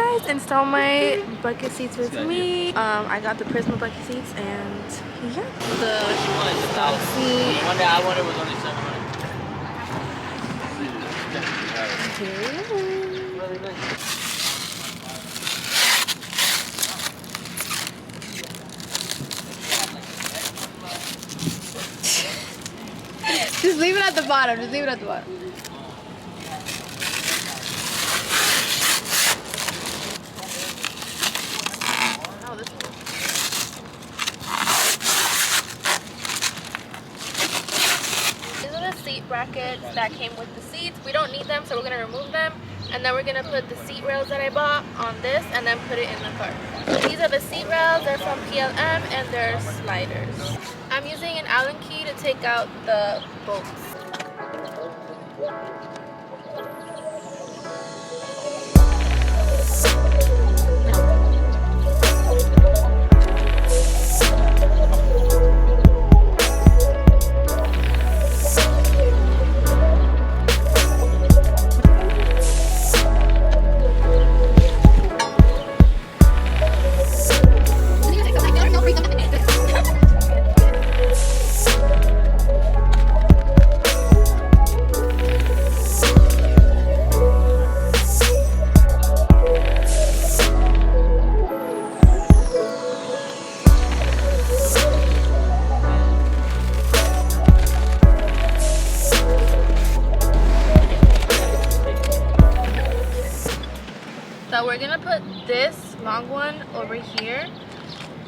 guys, install my bucket seats with me. I got the Prisma bucket seats, and yeah, the seat. One day I wanted was only 700. Just leave it at the bottom. Just leave it at the bottom. Oh, this one. These are the seat brackets that came with the seats. We don't need them, so we're gonna remove them, and then we're gonna put the seat rails that I bought on this, and then put it in the car. These are the seat rails. They're from PLM, and they're sliders. I'm using an Allen key to take out the bolts. So we're gonna put this long one over here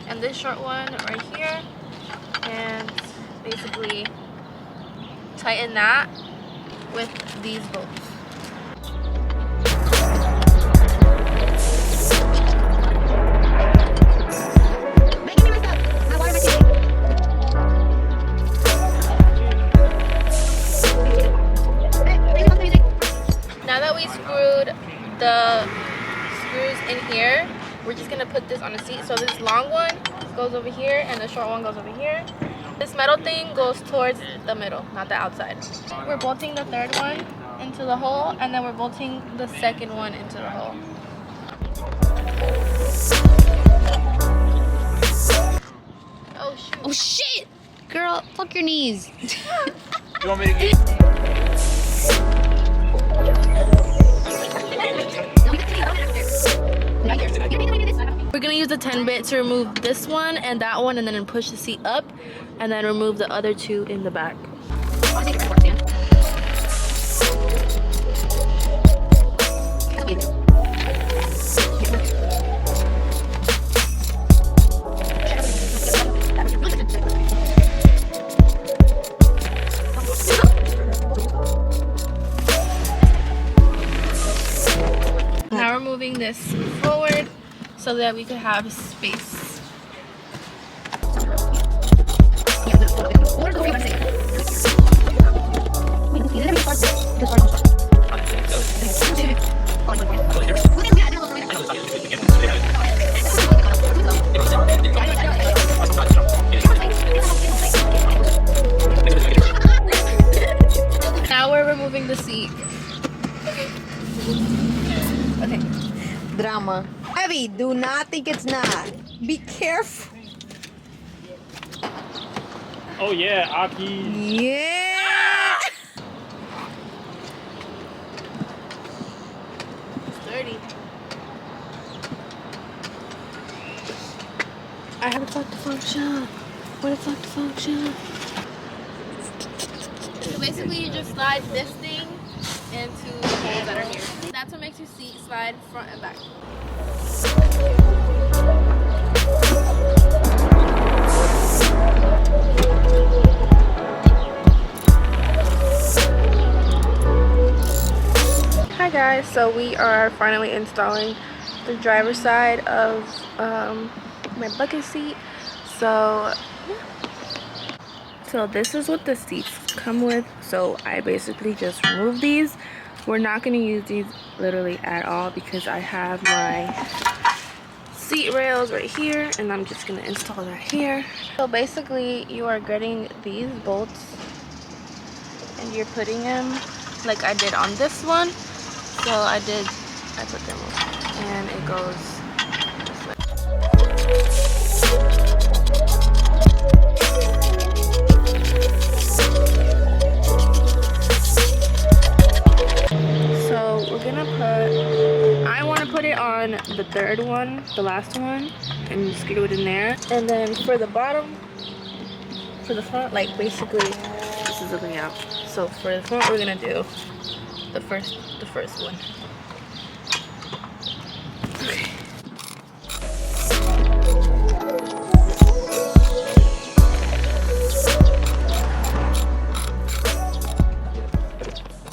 and this short one right here, and basically tighten that with these bolts. Now that we screwed the screws in here, we're just gonna put this on the seat. So this long one goes over here and the short one goes over here. This metal thing goes towards the middle, not the outside. We're bolting the third one into the hole, and then we're bolting the second one into the hole. Oh shoot. Oh shit! Girl, fuck your knees. You want me to get? We're gonna use the 10-bit to remove this one and that one, and then push the seat up, and then remove the other two in the back. Now we're moving this forward so that we could have space. Now we're removing the seat. Okay. Drama. Heavy, do not think it's not. Be careful. Oh yeah, Aki. Yeah. It's dirty. I have to fuck the function. What the fuck the function? So basically you just slide this thing into the holes that are here. That's what makes your seat slide front and back. Hi guys, so we are finally installing the driver's side of my bucket seat. So yeah. So this is what the seats come with. So I basically just remove these. We're not going to use these literally at all because I have my seat rails right here, and I'm just going to install that here. So basically you are getting these bolts and you're putting them like I did on this one. So I put them and it goes. So we're gonna I want to put it on the third one, the last one, and just glue it in there. And then for the bottom, for the front, like basically, this is looking out. So for the front, we're gonna do the first one. Okay.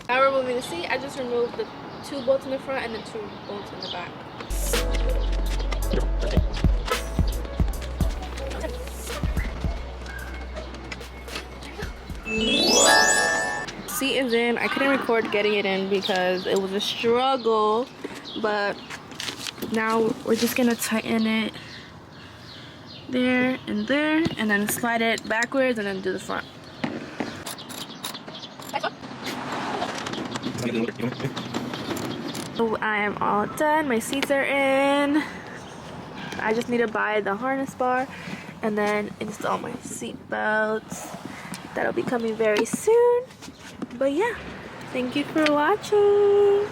Now removing the seat, I just removed the 2 bolts in the front and the 2 bolts in the back. Seat is in. I couldn't record getting it in because it was a struggle, but now we're just gonna tighten it there, and then slide it backwards and then do the front. So I am all done. My seats are in. I just need to buy the harness bar and then install my seat belts. That'll be coming very soon. But yeah, thank you for watching.